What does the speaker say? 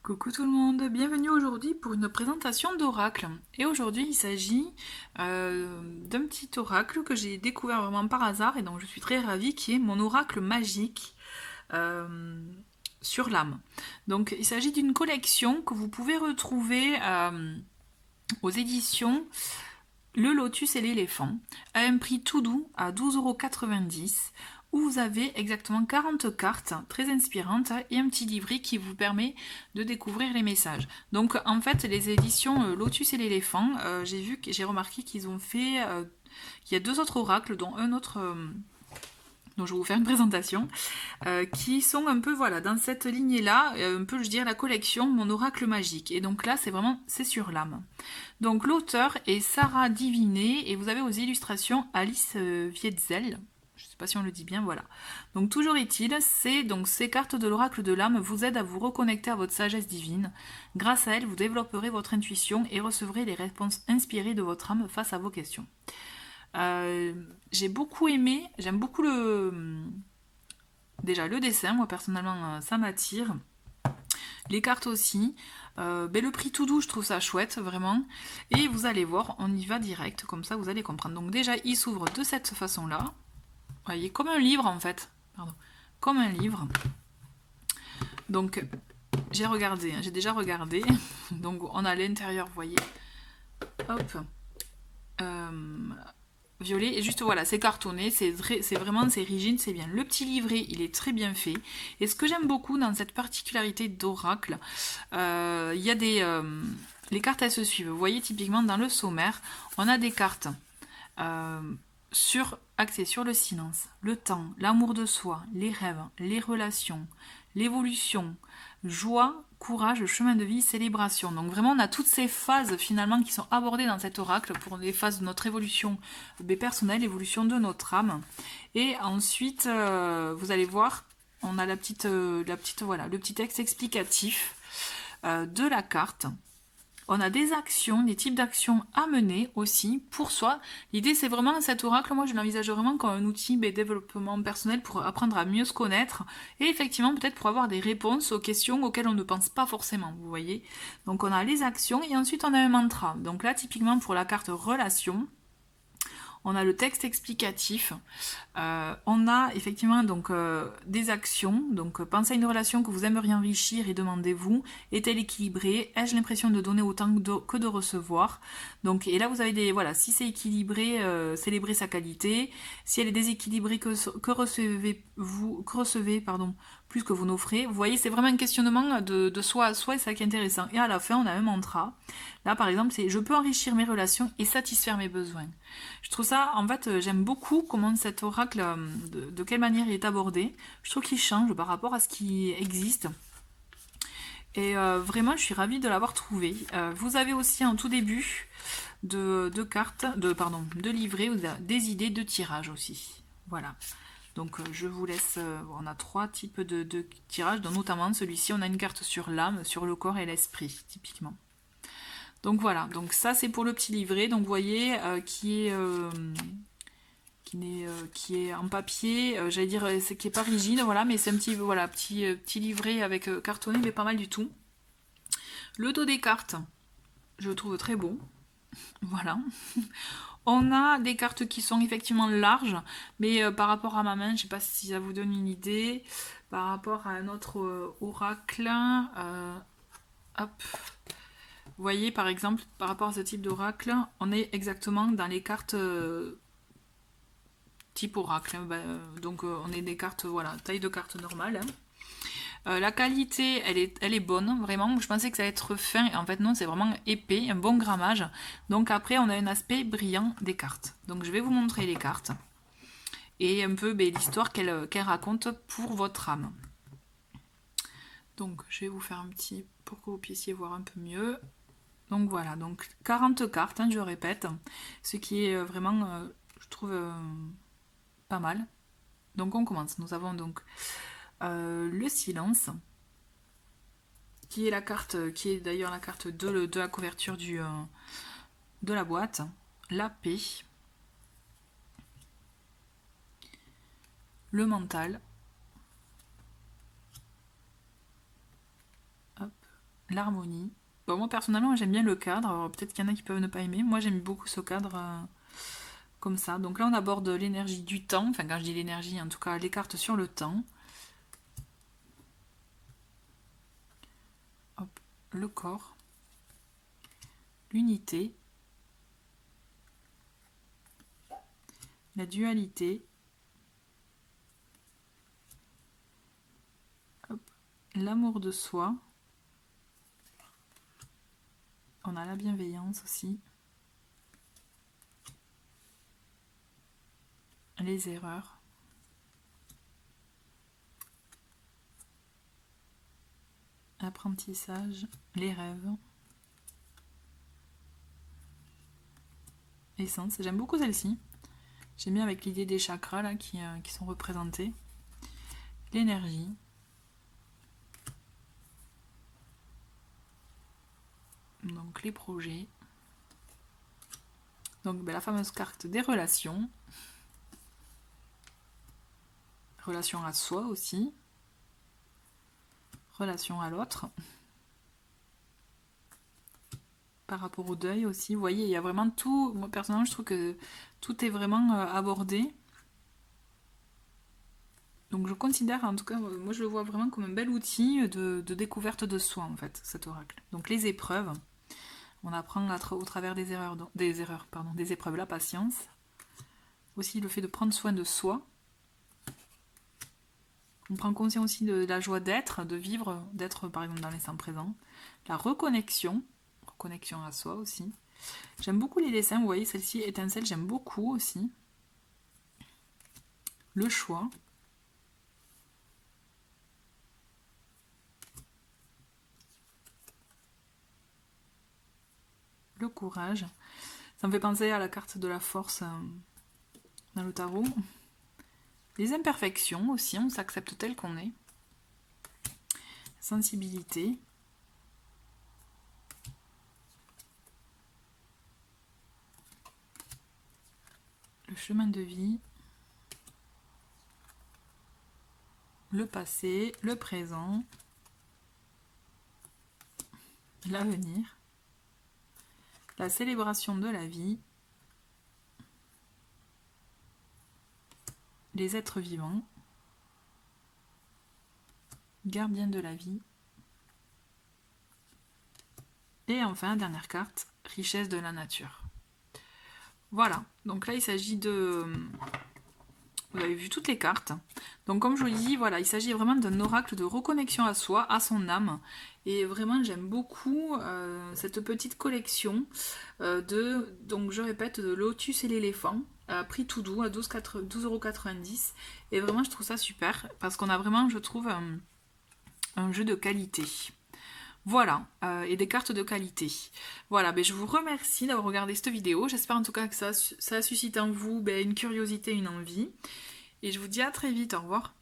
Coucou tout le monde, bienvenue aujourd'hui pour une présentation d'oracle. Et aujourd'hui il s'agit d'un petit oracle que j'ai découvert vraiment par hasard et dont je suis très ravie, qui est mon oracle magique euh, sur l'âme. Donc il s'agit d'une collection que vous pouvez retrouver aux éditions Le Lotus et l'éléphant, à un prix tout doux, à 12,90 €, où vous avez exactement 40 cartes très inspirantes et un petit livret qui vous permet de découvrir les messages. Donc en fait, les éditions Lotus et l'éléphant, j'ai remarqué qu'ils ont fait, qu'il y a deux autres oracles, dont un autre dont je vais vous faire une présentation, qui sont un peu voilà dans cette lignée-là, un peu je dirais la collection Mon Oracle Magique. Et donc là, c'est sur l'âme. Donc l'auteur est Sarah Diviné et vous avez aux illustrations Alice Vietzel. Je ne sais pas si on le dit bien, voilà. Donc toujours est-il, ces cartes de l'oracle de l'âme vous aident à vous reconnecter à votre sagesse divine. Grâce à elles, vous développerez votre intuition et recevrez les réponses inspirées de votre âme face à vos questions. J'ai beaucoup aimé, j'aime beaucoup déjà le dessin, moi personnellement ça m'attire. Les cartes aussi. Le prix tout doux, je trouve ça chouette, vraiment. Et vous allez voir, on y va direct, comme ça vous allez comprendre. Donc déjà, il s'ouvre de cette façon-là. Vous voyez, comme un livre en fait. Pardon. Comme un livre. Donc, j'ai déjà regardé. Donc on a l'intérieur, vous voyez. Hop. Euh, Violet, et juste voilà, c'est cartonné, c'est rigide, c'est bien. Le petit livret, il est très bien fait. Et ce que j'aime beaucoup dans cette particularité d'oracle, il y a les cartes, elles se suivent. Vous voyez, typiquement dans le sommaire, on a des cartes euh, axées sur le silence, le temps, l'amour de soi, les rêves, les relations, l'évolution, joie, courage, chemin de vie, célébration. Donc vraiment, on a toutes ces phases finalement qui sont abordées dans cet oracle pour les phases de notre évolution personnelle, l'évolution de notre âme. Et ensuite, vous allez voir, on a voilà, le petit texte explicatif de la carte. On a des actions, des types d'actions à mener aussi pour soi. L'idée, c'est vraiment cet oracle, moi je l'envisage vraiment comme un outil de développement personnel pour apprendre à mieux se connaître et effectivement peut-être pour avoir des réponses aux questions auxquelles on ne pense pas forcément, vous voyez. Donc on a les actions et ensuite on a un mantra. Donc là, typiquement pour la carte relation, on a le texte explicatif, on a effectivement donc des actions. Donc pensez à une relation que vous aimeriez enrichir et demandez-vous, est-elle équilibrée? Ai-je l'impression de donner autant que de recevoir? Donc et là vous avez voilà, si c'est équilibré, célébrez sa qualité. Si elle est déséquilibrée, que recevez pardon, plus que vous n'offrez. Vous voyez, c'est vraiment un questionnement de soi à soi et c'est ça qui est intéressant. Et à la fin, on a un mantra. Là, par exemple, c'est je peux enrichir mes relations et satisfaire mes besoins. Je trouve ça, en fait, j'aime beaucoup comment cet oracle, de quelle manière il est abordé. Je trouve qu'il change par rapport à ce qui existe. Et vraiment, je suis ravie de l'avoir trouvé. Vous avez aussi en tout début de livret des idées de tirage aussi. Voilà. Donc je vous laisse, on a trois types de tirages, dont notamment celui-ci, on a une carte sur l'âme, sur le corps et l'esprit, typiquement. Donc voilà, donc ça c'est pour le petit livret, donc vous voyez, qui est en papier, j'allais dire, qui est pas rigide, voilà, mais c'est un petit, voilà, petit livret avec cartonné, mais pas mal du tout. Le dos des cartes, je le trouve très beau, voilà. On a des cartes qui sont effectivement larges, mais par rapport à ma main, je sais pas si ça vous donne une idée, par rapport à un autre oracle, hop. Vous voyez par exemple, par rapport à ce type d'oracle, on est exactement dans les cartes type oracle. Donc on est des cartes, voilà, taille de carte normale. Hein. La qualité, elle est bonne, vraiment. Je pensais que ça allait être fin, et en fait non, c'est vraiment épais, un bon grammage. Donc après, on a un aspect brillant des cartes. Donc je vais vous montrer les cartes et un peu l'histoire qu'elle raconte pour votre âme. Donc je vais vous faire un petit pour que vous puissiez voir un peu mieux. Donc voilà, donc 40 cartes, hein, je répète, ce qui est vraiment, je trouve, pas mal. Donc on commence. Nous avons donc le silence, qui est la carte, qui est d'ailleurs la carte de la couverture de la boîte. La paix, le mental, hop, l'harmonie. Bon, moi personnellement j'aime bien le cadre, peut-être qu'il y en a qui peuvent ne pas aimer, moi j'aime beaucoup ce cadre comme ça. Donc là on aborde l'énergie du temps, enfin quand je dis l'énergie, en tout cas les cartes sur le temps. Hop, le corps, l'unité, la dualité, l'amour de soi, on a la bienveillance aussi, les erreurs, apprentissage, les rêves, essence, j'aime beaucoup celle-ci, j'aime bien avec l'idée des chakras là qui sont représentés, l'énergie, donc les projets, donc la fameuse carte des relations, relation à soi aussi, relation à l'autre, par rapport au deuil aussi, vous voyez, il y a vraiment tout, moi personnellement je trouve que tout est vraiment abordé, donc je considère, en tout cas, moi je le vois vraiment comme un bel outil de découverte de soi en fait, cet oracle. Donc les épreuves, on apprend au travers des des épreuves, la patience, aussi le fait de prendre soin de soi, on prend conscience aussi de la joie d'être, de vivre, d'être par exemple dans l'instant présent, la reconnexion à soi aussi. J'aime beaucoup les dessins, vous voyez celle-ci, étincelle, j'aime beaucoup aussi. Le choix. Le courage. Ça me fait penser à la carte de la force dans le tarot. Les imperfections aussi, on s'accepte tel qu'on est. Sensibilité. Le chemin de vie. Le passé, le présent. L'avenir. La célébration de la vie. Les êtres vivants. Gardien de la vie. Et enfin, dernière carte, richesse de la nature. Voilà, donc là il s'agit de... Vous avez vu toutes les cartes. Donc comme je vous le dis, voilà, il s'agit vraiment d'un oracle de reconnexion à soi, à son âme. Et vraiment j'aime beaucoup cette petite collection donc je répète, de Lotus et l'éléphant, à prix tout doux, à 12,90 €. Et vraiment je trouve ça super, parce qu'on a vraiment, je trouve, un jeu de qualité. Voilà, et des cartes de qualité. Voilà, ben je vous remercie d'avoir regardé cette vidéo. J'espère en tout cas que ça a suscité en vous une curiosité, une envie. Et je vous dis à très vite, au revoir.